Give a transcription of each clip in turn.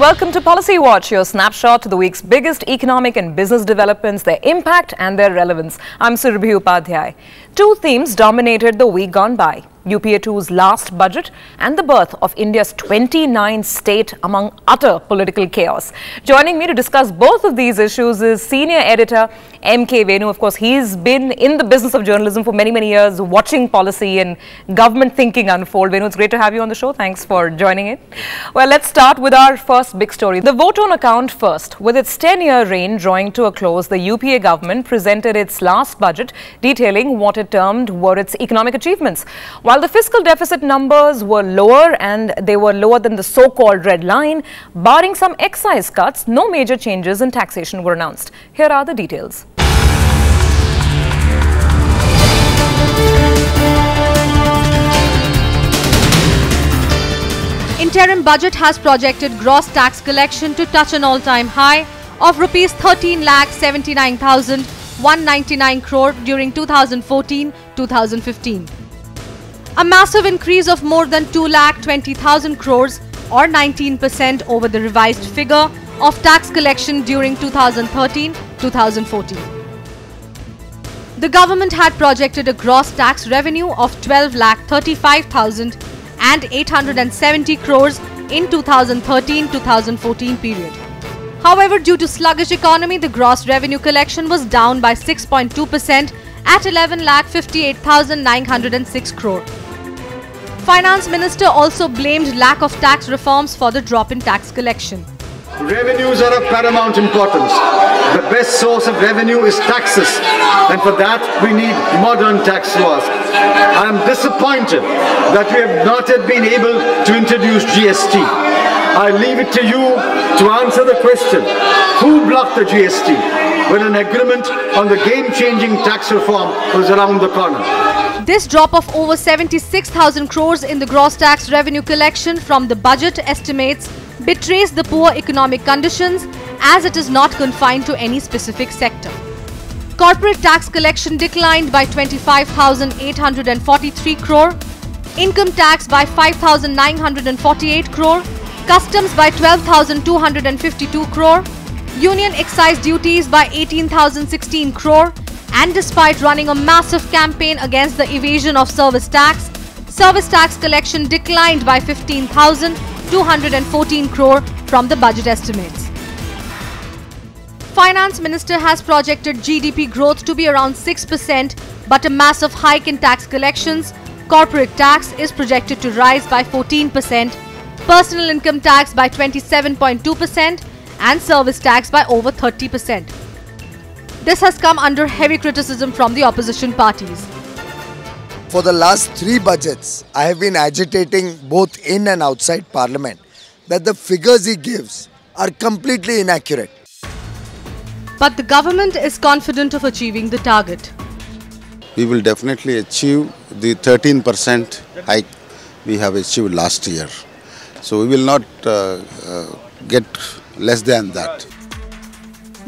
welcome to Policy Watch, your snapshot to the week's biggest economic and business developments, their impact and their relevance. I'm Surabhi Upadhyay. Two themes dominated the week gone by: UPA 2's last budget and the birth of India's 29th state among utter political chaos. Joining me to discuss both of these issues is senior editor M K Venu. Of course, he's been in the business of journalism for many years, watching policy and government thinking unfold. Venu, it's great to have you on the show. Thanks for joining in. Well, let's start with our first big story. The vote on account first. With its 10-year reign drawing to a close, the UPA government presented its last budget detailing what it termed were its economic achievements. While the fiscal deficit numbers were lower and they were lower than the so-called red line, barring some excise cuts, no major changes in taxation were announced. Here are the details. Interim budget has projected gross tax collection to touch an all-time high of rupees 13,79,199 crore during 2014-2015. A massive increase of more than 2,20,000 crores or 19% over the revised figure of tax collection during 2013-2014. The government had projected a gross tax revenue of 12,35,870 crores in 2013-2014 period. However, due to sluggish economy, the gross revenue collection was down by 6.2% at 11,58,906 crore. Finance Minister also blamed lack of tax reforms for the drop in tax collection. Revenues are of paramount importance. The best source of revenue is taxes, and for that we need modern tax laws. I am disappointed that we have not yet been able to introduce GST. I leave it to you to answer the question, who blocked the GST when an agreement on the game-changing tax reform was around the corner? This drop of over 76,000 crores in the gross tax revenue collection from the budget estimates betrays the poor economic conditions, as it is not confined to any specific sector. Corporate tax collection declined by 25,843 crore, income tax by 5,948 crore, customs by 12,252 crore, union excise duties by 18,016 crore, and despite running a massive campaign against the evasion of service tax collection declined by 15,214 crore from the budget estimates. Finance Minister has projected GDP growth to be around 6%, but a massive hike in tax collections. Corporate tax is projected to rise by 14%, personal income tax by 27.2%, and service tax by over 30%. This has come under heavy criticism from the opposition parties. For the last 3 budgets, I have been agitating both in and outside Parliament that the figures he gives are completely inaccurate. But the government is confident of achieving the target. We will definitely achieve the 13% hike we have achieved last year. So we will not get less than that.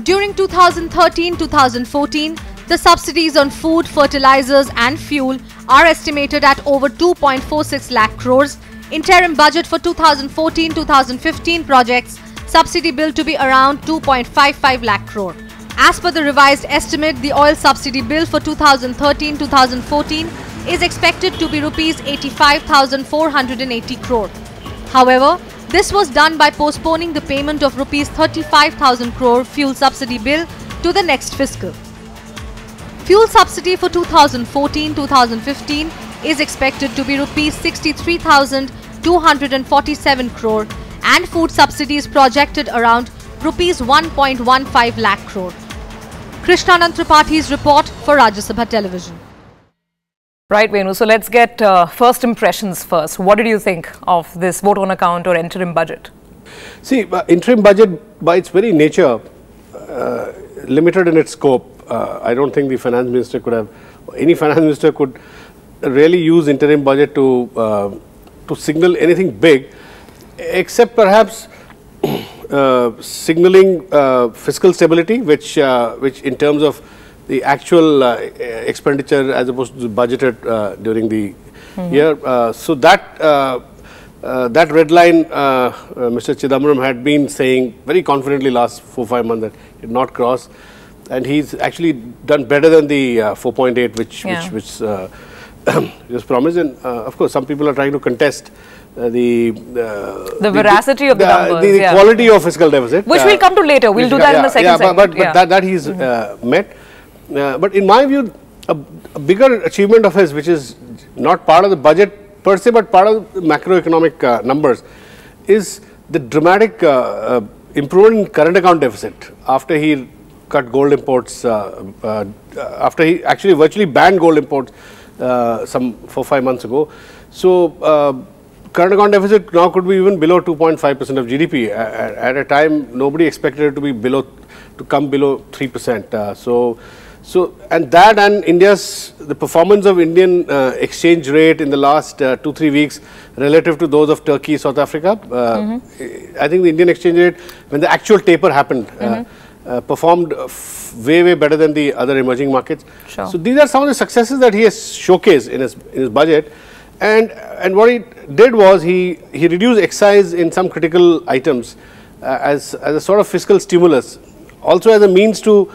During 2013-2014, the subsidies on food, fertilizers and fuel are estimated at over 2.46 lakh crores. Interim budget for 2014-2015 projects subsidy bill to be around 2.55 lakh crore. As per the revised estimate, the oil subsidy bill for 2013-2014 is expected to be rupees 85,480 crore. However, this was done by postponing the payment of rupees 35,000 crore fuel subsidy bill to the next fiscal. Fuel subsidy for 2014-2015 is expected to be rupees 63,247 crore and food subsidies projected around rupees 1.15 lakh crore. Krishnanand Tripathi's report for Rajya Sabha Television. Right, Venu. So let's get first impressions first. What did you think of this vote on account or interim budget? See, interim budget by its very nature, limited in its scope. I don't think the finance minister could have, any finance minister could really use interim budget to signal anything big, except perhaps signaling fiscal stability, which in terms of the actual expenditure as opposed to budgeted during the year. So that that red line, Mr. Chidambaram had been saying very confidently last 4-5 months that it did not cross, and he's actually done better than the 4.8 which was promised. And of course, some people are trying to contest the veracity of the numbers, the quality of fiscal deficit, which we'll come to later. We'll do that in the second segment. But that he's met. But in my view, a bigger achievement of his, which is not part of the budget per se, but part of the macroeconomic numbers, is the dramatic improvement in current account deficit after he cut gold imports, after he actually virtually banned gold imports some 4-5 months ago. So current account deficit now could be even below 2.5% of GDP. At a time, nobody expected it to be come below 3%. And the performance of Indian exchange rate in the last 2-3 weeks relative to those of Turkey, South Africa, I think the Indian exchange rate, when the actual taper happened, performed way better than the other emerging markets. Sure. So these are some of the successes that he has showcased in his budget. And what he did was he reduced excise in some critical items as a sort of fiscal stimulus, also as a means to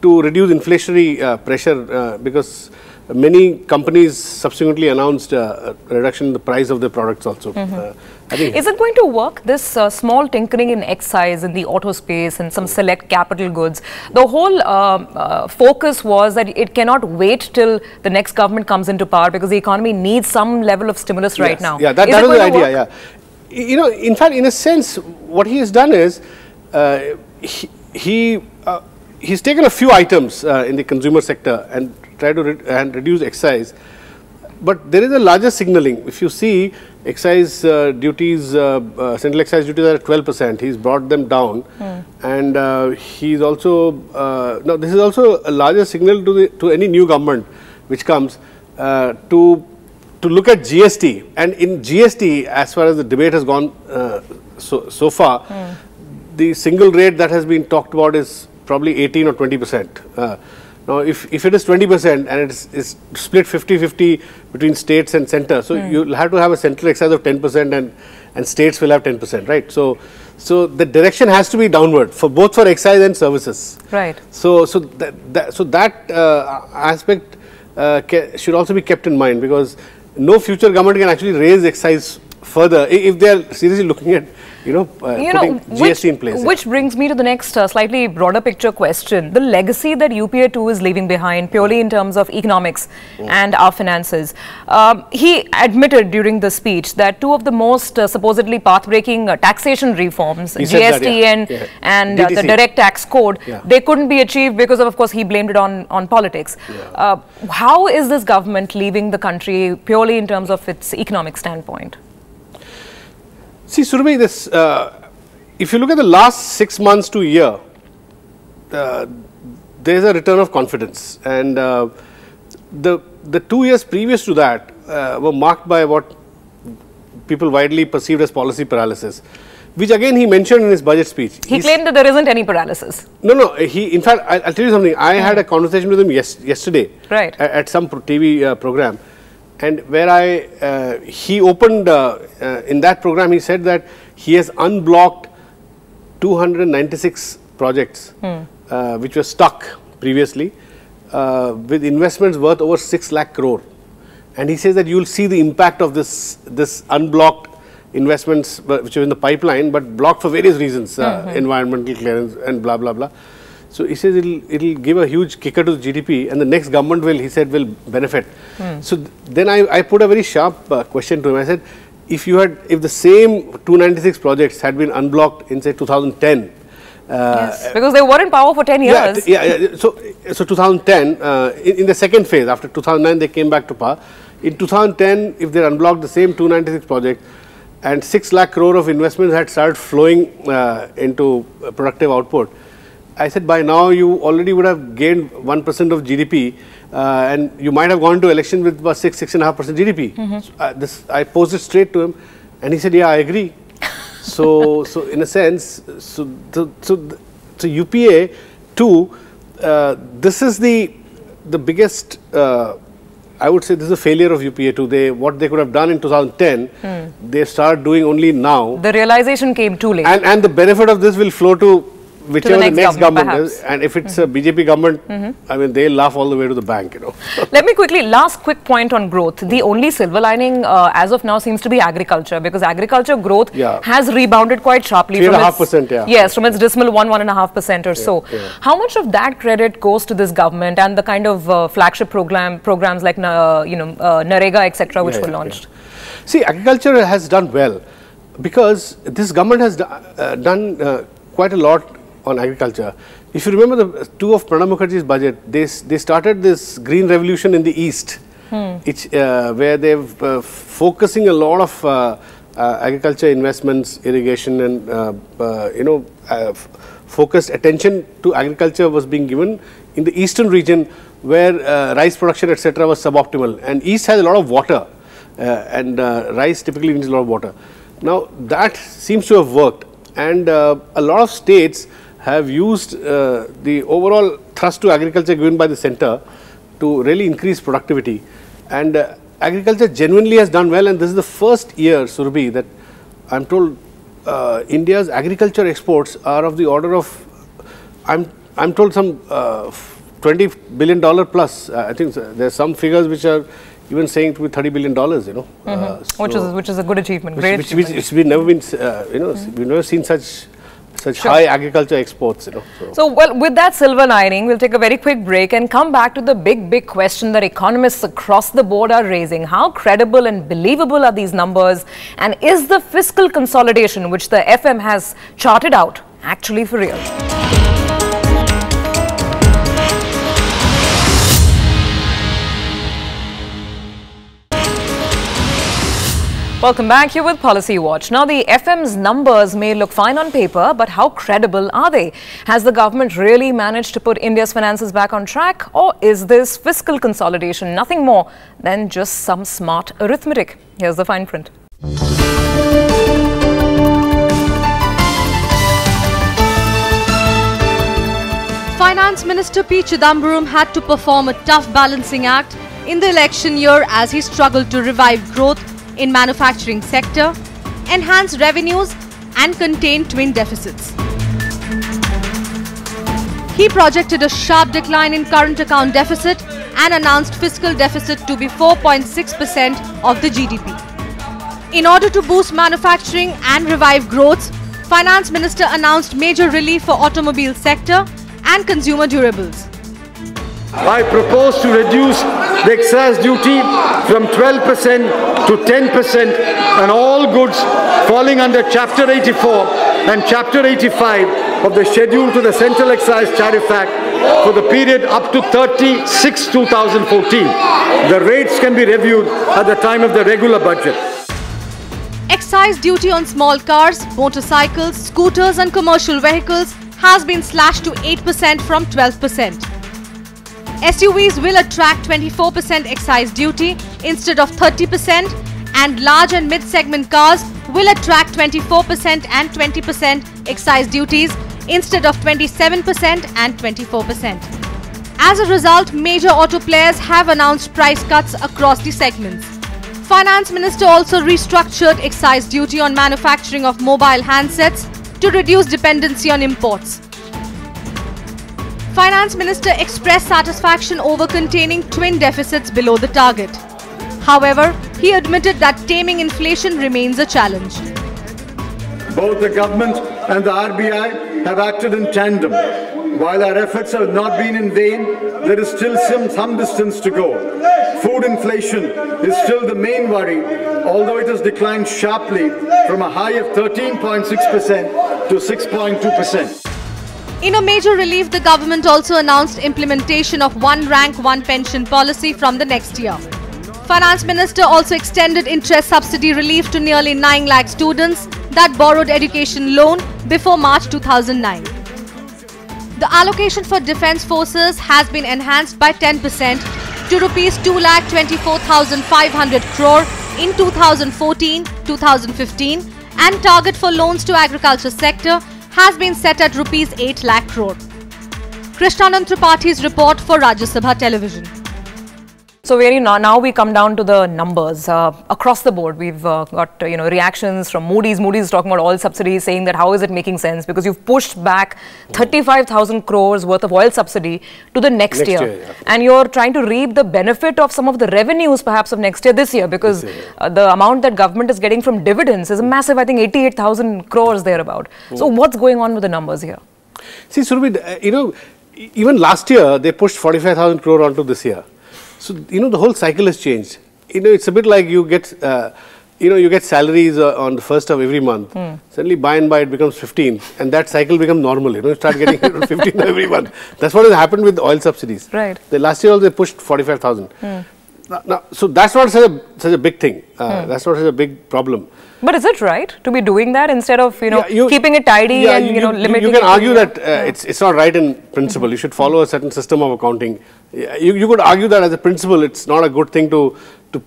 reduce inflationary pressure, because many companies subsequently announced a reduction in the price of their products also. I think is it going to work, this small tinkering in excise in the auto space and some select capital goods? The whole focus was that it cannot wait till the next government comes into power because the economy needs some level of stimulus right now. Yeah, that was the idea. Yeah, you know, in fact, in a sense, what he has done is he's taken a few items in the consumer sector and tried to reduce excise, but there is a larger signaling. If you see excise duties, central excise duties are at 12%, he's brought them down, and he's also now this is also a larger signal to any new government which comes to look at GST. And in GST, as far as the debate has gone so far, the single rate that has been talked about is probably 18 or 20%. Now, if it is 20% and it's split 50-50 between states and centre, so you'll have to have a central excise of 10% and states will have 10%, right? So the direction has to be downward for both for excise and services. Right. So that aspect should also be kept in mind, because no future government can actually raise excise further if they are seriously looking at putting GST in place. Which brings me to the next slightly broader picture question. The legacy that UPA 2 is leaving behind purely in terms of economics and our finances. He admitted during the speech that two of the most supposedly path-breaking taxation reforms, GST and the direct tax code, they couldn't be achieved because of course, he blamed it on politics. How is this government leaving the country purely in terms of its economic standpoint? See, Surabhi, this, if you look at the last 6 months to a year, there is a return of confidence, and the 2 years previous to that were marked by what people widely perceived as policy paralysis, which again he mentioned in his budget speech. He claimed that there isn't any paralysis. No, in fact, I'll tell you something. I had a conversation with him yesterday at some TV program. And where he opened, in that program, he said that he has unblocked 296 projects which were stuck previously with investments worth over 6 lakh crore. And he says that you will see the impact of this unblocked investments which are in the pipeline, but blocked for various reasons, environmental clearance and blah, blah, blah. So he says it'll give a huge kicker to the GDP, and the next government will benefit. So then I put a very sharp question to him. I said, if the same 296 projects had been unblocked in say 2010, yes, because they were in power for 10 years. So 2010, in the second phase, after 2009 they came back to power. In 2010, if they unblocked the same 296 projects and 6 lakh crore of investments had started flowing into productive output, I said by now you already would have gained 1% of GDP and you might have gone to election with about 6.5% GDP. So, I posed it straight to him and he said, yeah, I agree. So in a sense, so UPA 2, this is the biggest I would say this is a failure of UPA too. What they could have done in 2010, they start doing only now. The realization came too late. And the benefit of this will flow to whichever the next government is. And if it's a BJP government, I mean, they'll laugh all the way to the bank, you know. Let me quickly, last quick point on growth. The only silver lining as of now seems to be agriculture, because agriculture growth has rebounded quite sharply. 3.5%, Yes, from its dismal 1.5% or so. How much of that credit goes to this government and the kind of flagship programs like, Narega, etc., which were launched? See, agriculture has done well because this government has done quite a lot on agriculture. If you remember the two of Pranab Mukherjee's budget, they started this green revolution in the east, where they've focusing a lot of agriculture investments, irrigation, and focused attention to agriculture was being given in the eastern region, where rice production etc. was suboptimal, and east has a lot of water, and rice typically needs a lot of water. Now that seems to have worked, and a lot of states have used the overall thrust to agriculture given by the center to really increase productivity, and agriculture genuinely has done well. And this is the first year, Surabhi, that I'm told India's agriculture exports are of the order of, I'm told some $20 billion plus. I think there's some figures which are even saying to be $30 billion, you know, which is a good achievement. Great which we've never been, we've never seen such high agriculture exports, you know. So, well, with that silver lining, we'll take a very quick break and come back to the big question that economists across the board are raising. How credible and believable are these numbers? And is the fiscal consolidation which the FM has charted out actually for real? Welcome back. Here with Policy Watch. Now, the FM's numbers may look fine on paper, but how credible are they? Has the government really managed to put India's finances back on track? Or is this fiscal consolidation nothing more than just some smart arithmetic? Here's the fine print. Finance Minister P. Chidambaram had to perform a tough balancing act in the election year as he struggled to revive growth in manufacturing sector, enhance revenues and contain twin deficits. He projected a sharp decline in current account deficit and announced fiscal deficit to be 4.6% of the GDP. In order to boost manufacturing and revive growth, Finance Minister announced major relief for automobile sector and consumer durables. I propose to reduce the excise duty from 12% to 10% on all goods falling under Chapter 84 and Chapter 85 of the schedule to the Central Excise Tariff Act for the period up to 30/6/2014. The rates can be reviewed at the time of the regular budget. Excise duty on small cars, motorcycles, scooters and commercial vehicles has been slashed to 8% from 12%. SUVs will attract 24% excise duty instead of 30%, and large and mid-segment cars will attract 24% and 20% excise duties instead of 27% and 24%. As a result, major auto players have announced price cuts across the segments. Finance Minister also restructured excise duty on manufacturing of mobile handsets to reduce dependency on imports. Finance Minister expressed satisfaction over containing twin deficits below the target. However, he admitted that taming inflation remains a challenge. Both the government and the RBI have acted in tandem. While our efforts have not been in vain, there is still some distance to go. Food inflation is still the main worry, although it has declined sharply from a high of 13.6% to 6.2%. In a major relief, the government also announced implementation of one rank, one pension policy from the next year. Finance Minister also extended interest subsidy relief to nearly 9 lakh students that borrowed education loan before March 2009. The allocation for defence forces has been enhanced by 10% to Rs 2,24,500 crore in 2014-2015, and target for loans to agriculture sector has been set at Rs 8 lakh crore. Krishnanand Tripathi's report for Rajya Sabha Television. So now we come down to the numbers across the board. We've got reactions from Moody's. Moody's is talking about oil subsidies, saying that how is it making sense because you've pushed back 35,000 crores worth of oil subsidy to the next year. Yeah. And you're trying to reap the benefit of some of the revenues perhaps of next year this year, because the amount that government is getting from dividends is a massive, I think 88,000 crores thereabout. So what's going on with the numbers here? See, Surabhi, even last year they pushed 45,000 crore onto this year. So, the whole cycle has changed. It's a bit like you get, you get salaries on the 1st of every month. Suddenly, by and by, it becomes 15th, and that cycle becomes normal. You start getting 15th every month. That's what has happened with oil subsidies. Right. The last year, they pushed 45,000. So that's not such a big thing. That's not such a big problem. But is it right to be doing that instead of keeping it tidy and limiting? You can argue that it's not right in principle. You should follow a certain system of accounting. You could argue that as a principle, it's not a good thing to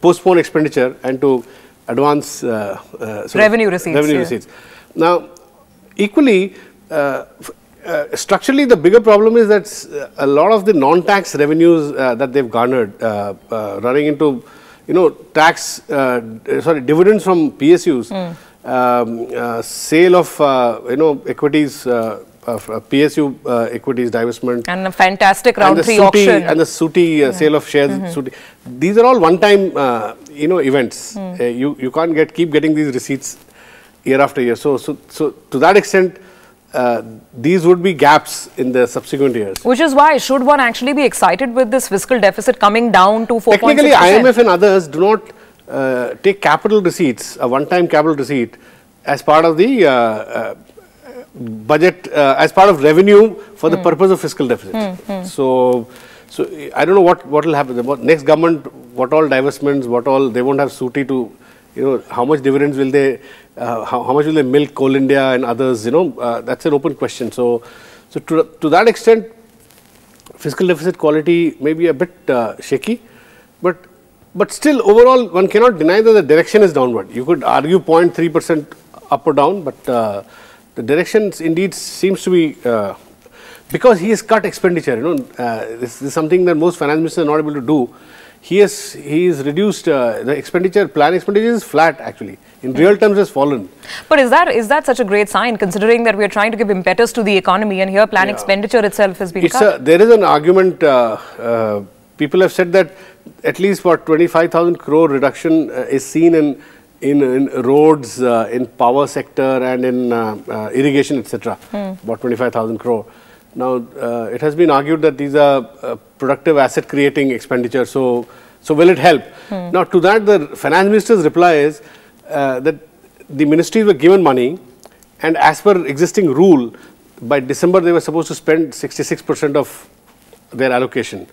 postpone expenditure and to advance revenue receipts. Now, equally, structurally, the bigger problem is that a lot of the non-tax revenues that they've garnered, running into dividends from PSUs, sale of equities, PSU equities divestment, and a fantastic round 3 auction, and the SUTI sale of shares. SUTI. These are all one-time events. You can't keep getting these receipts year after year. So to that extent, these would be gaps in the subsequent years. Which is why, should one actually be excited with this fiscal deficit coming down to 4.6%? Technically, IMF and others do not take capital receipts, a one-time capital receipt, as part of the budget, as part of revenue for the purpose of fiscal deficit. So I don't know what will happen. The next government, what all divestments, they won't have SUTI to, how much dividends will they, how much will they milk Coal India and others, that's an open question. So to that extent, fiscal deficit quality may be a bit shaky, but still overall one cannot deny that the direction is downward. You could argue 0.3% up or down, but the direction indeed seems to be, because he has cut expenditure, this is something that most finance ministers are not able to do. He has reduced the expenditure, plan expenditure is flat actually. In real terms has fallen. But is that such a great sign, considering that we are trying to give impetus to the economy, and here plan expenditure itself has been cut? There is an argument, people have said that at least for 25,000 crore reduction is seen in roads, in power sector and in irrigation, etc. About 25,000 crore. Now, it has been argued that these are productive asset creating expenditure, so will it help? Now, to that the finance minister's reply is that the ministries were given money, and as per existing rule, by December they were supposed to spend 66% of their allocation.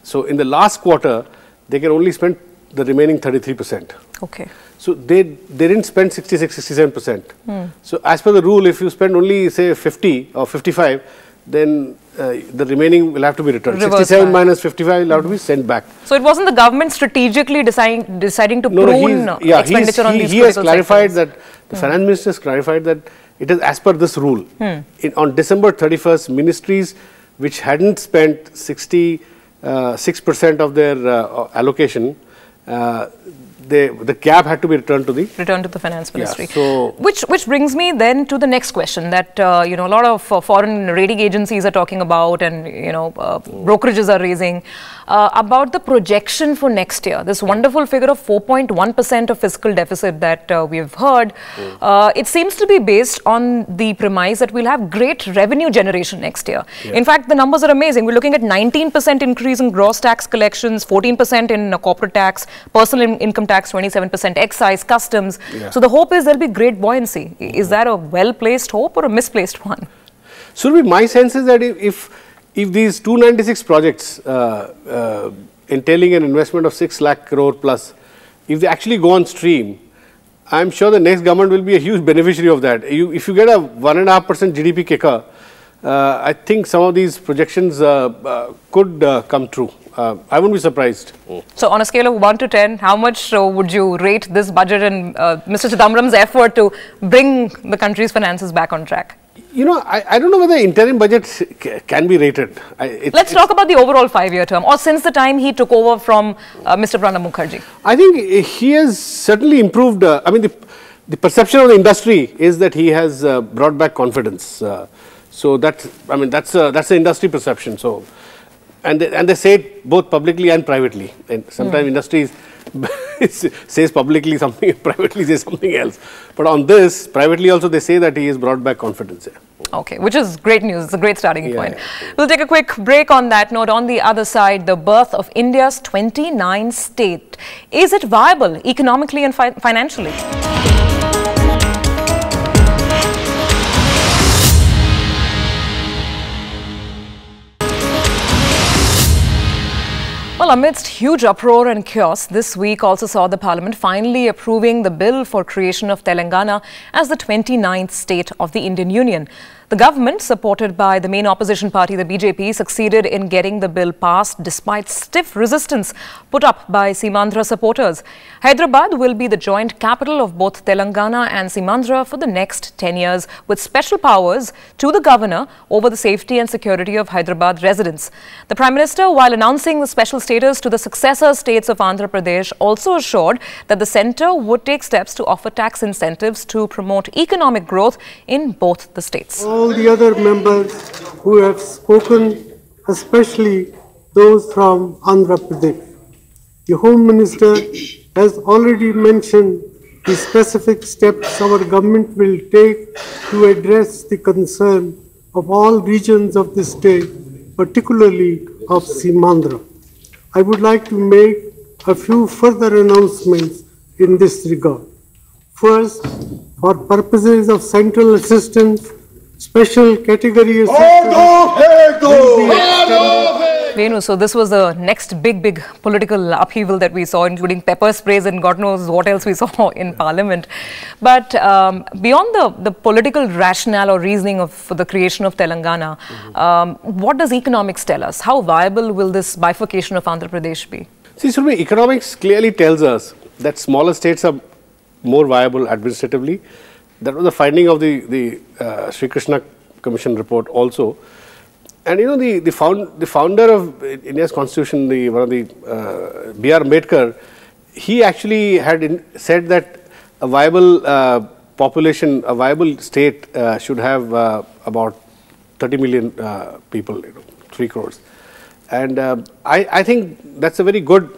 So, in the last quarter, they can only spend the remaining 33%. Okay. So, they didn't spend 67%. So, as per the rule, if you spend only say 50 or 55, then the remaining will have to be returned. 67 minus 55 will have to be sent back. So it wasn't the government strategically deciding to prune expenditure on these he has clarified that, the finance minister has clarified that it is as per this rule. On December 31st, ministries which hadn't spent 66% of their allocation, the gap had to be returned to the finance ministry. So which brings me then to the next question that a lot of foreign rating agencies are talking about, and brokerages are raising about the projection for next year. This wonderful figure of 4.1% of fiscal deficit that we've heard, it seems to be based on the premise that we'll have great revenue generation next year. In fact, the numbers are amazing. We're looking at 19% increase in gross tax collections, 14% in corporate tax, personal income tax 27%, excise, customs. So the hope is there'll be great buoyancy. Is that a well-placed hope or a misplaced one? Surabhi, my sense is that if these 296 projects entailing an investment of 6 lakh crore plus, if they actually go on stream, I'm sure the next government will be a huge beneficiary of that. If you get a 1.5% GDP kicker, I think some of these projections could come true. I wouldn't be surprised. So on a scale of 1 to 10, how much would you rate this budget and Mr. Chidambaram's effort to bring the country's finances back on track? You know, I don't know whether interim budget can be rated. Let's talk about the overall 5-year term, or since the time he took over from Mr. Pranab Mukherjee. I think he has certainly improved. I mean, the perception of the industry is that he has brought back confidence. So that's, I mean, that's the industry perception. So, and they say it both publicly and privately. And sometimes industries says publicly something, privately says something else. But on this, privately also they say that he has brought back confidence. Okay, which is great news. It's a great starting point. Yeah. We'll take a quick break on that note. On the other side, the birth of India's 29th state. Is it viable economically and financially? Well, amidst huge uproar and chaos, this week also saw the Parliament finally approving the bill for creation of Telangana as the 29th state of the Indian Union. The government, supported by the main opposition party, the BJP, succeeded in getting the bill passed despite stiff resistance put up by Simandhra supporters. Hyderabad will be the joint capital of both Telangana and Simandhra for the next 10 years, with special powers to the governor over the safety and security of Hyderabad residents. The Prime Minister, while announcing the special status to the successor states of Andhra Pradesh, also assured that the centre would take steps to offer tax incentives to promote economic growth in both the states. All the other members who have spoken, especially those from Andhra Pradesh. The Home Minister has already mentioned the specific steps our government will take to address the concern of all regions of the state, particularly of Simandhra. I would like to make a few further announcements in this regard. First, for purposes of central assistance, special category assistance will be extended. Venu, so this was the next big political upheaval that we saw, including pepper sprays and God knows what else we saw in Parliament. But beyond the political rationale or reasoning for the creation of Telangana, what does economics tell us? How viable will this bifurcation of Andhra Pradesh be? See, Surabhi, economics clearly tells us that smaller states are more viable administratively. That was the finding of the Sri Krishna Commission report also. And you know, the founder of India's constitution, one of the B.R. Ambedkar, he actually had said that a viable population, a viable state should have about 30 million people, 3 crores. And I think that's a very good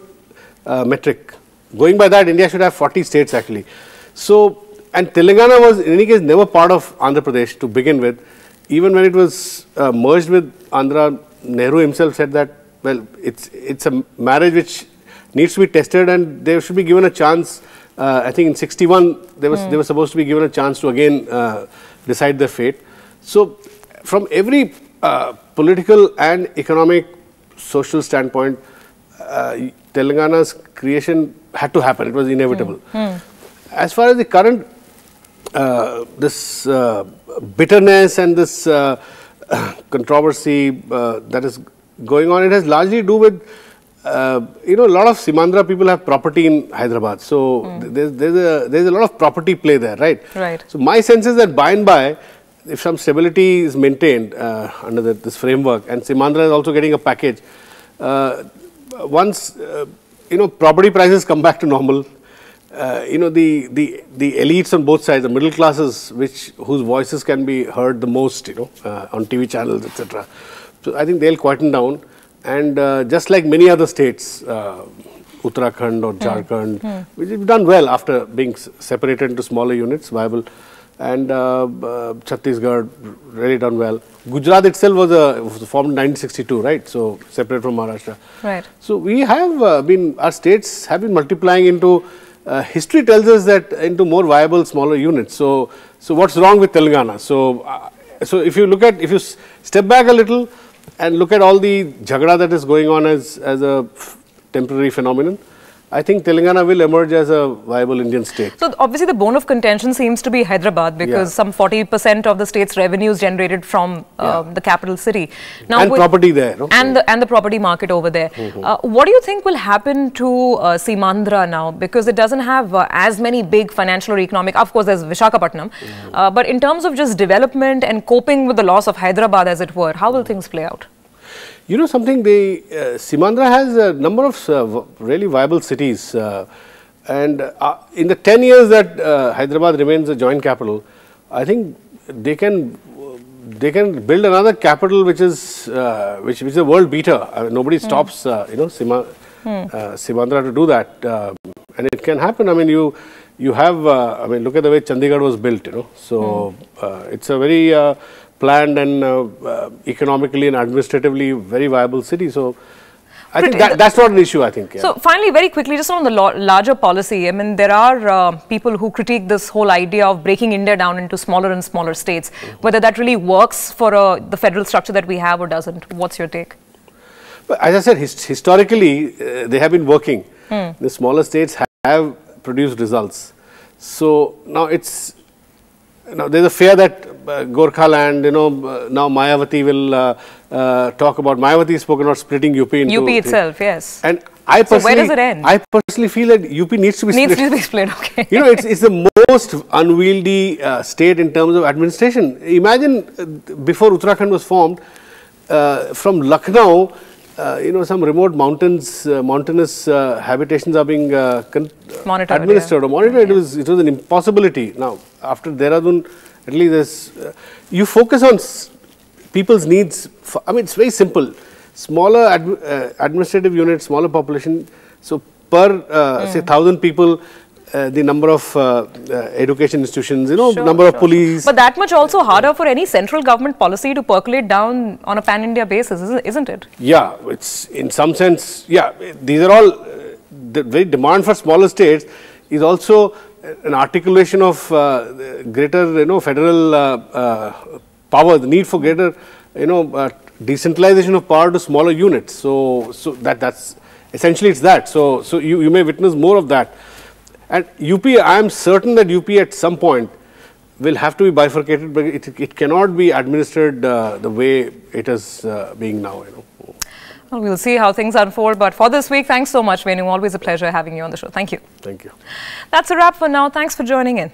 metric. Going by that, India should have 40 states actually. So, and Telangana was in any case never part of Andhra Pradesh to begin with. Even when it was merged with Andhra, Nehru himself said that, well, it's a marriage which needs to be tested and they should be given a chance. I think in 61 they were supposed to be given a chance to again decide their fate. So from every political and economic social standpoint, Telangana's creation had to happen. It was inevitable. As far as the current this bitterness and this controversy that is going on, it has largely to do with you know, a lot of Simandhra people have property in Hyderabad, so there's a lot of property play there, right? Right. So my sense is that by and by, if some stability is maintained under this framework, and Simandhra is also getting a package, once you know, property prices come back to normal, you know, the elites on both sides, the middle classes, whose voices can be heard the most, you know, on TV channels, etc. So I think they'll quieten down, and just like many other states, Uttarakhand or Jharkhand, which have done well after being separated into smaller units, viable, and Chhattisgarh really done well. Gujarat itself was formed in 1962, right? So separate from Maharashtra. Right. So we have our states have been multiplying into. History tells us that into more viable smaller units. So what's wrong with Telangana? So if you step back a little and look at all the jhagada that is going on as a temporary phenomenon, I think Telangana will emerge as a viable Indian state. So obviously the bone of contention seems to be Hyderabad, because some 40% of the state's revenue is generated from the capital city. Now, and property there. No? And the property market over there. What do you think will happen to Simandra now? Because it doesn't have as many big financial or economic, of course there's Visakhapatnam, but in terms of just development and coping with the loss of Hyderabad, as it were, how will things play out? You know something, Simandra has a number of really viable cities, and in the 10 years that Hyderabad remains a joint capital, I think they can build another capital which is a world beater. I mean, nobody stops Simandra to do that, and it can happen. I mean, you have I mean, look at the way Chandigarh was built. So it's a very planned and economically and administratively very viable city. So I think that's not an issue, I think. So finally, very quickly, just on the larger policy, I mean, there are people who critique this whole idea of breaking India down into smaller and smaller states, whether that really works for the federal structure that we have or doesn't. What's your take? But as I said, historically, they have been working. The smaller states have produced results. So now there's a fear that Gorkha land, now Mayawati will talk about. Mayawati has spoken about splitting UP into UP itself, yes. And I personally, so where does it end? I personally feel that UP needs to be split. Needs to be split, okay. It's the most unwieldy state in terms of administration. Imagine before Uttarakhand was formed, from Lucknow, some remote mountainous habitations are being administered or monitored. It was an impossibility. Now, after Dehradun, at least you focus on people's needs. I mean, it's very simple. Smaller administrative units, smaller population. So per say 1,000 people, the number of education institutions, number of police. But that much also harder for any central government policy to percolate down on a pan-India basis, isn't it? Yeah, it's in some sense, these are all, the very demand for smaller states is also an articulation of greater, federal power, the need for greater, decentralization of power to smaller units. So that's essentially it's that. So you may witness more of that. And UP, I am certain that UP at some point will have to be bifurcated, but it cannot be administered the way it is being now. Well, we'll see how things unfold. But for this week, thanks so much, Venu. Always a pleasure having you on the show. Thank you. Thank you. That's a wrap for now. Thanks for joining in.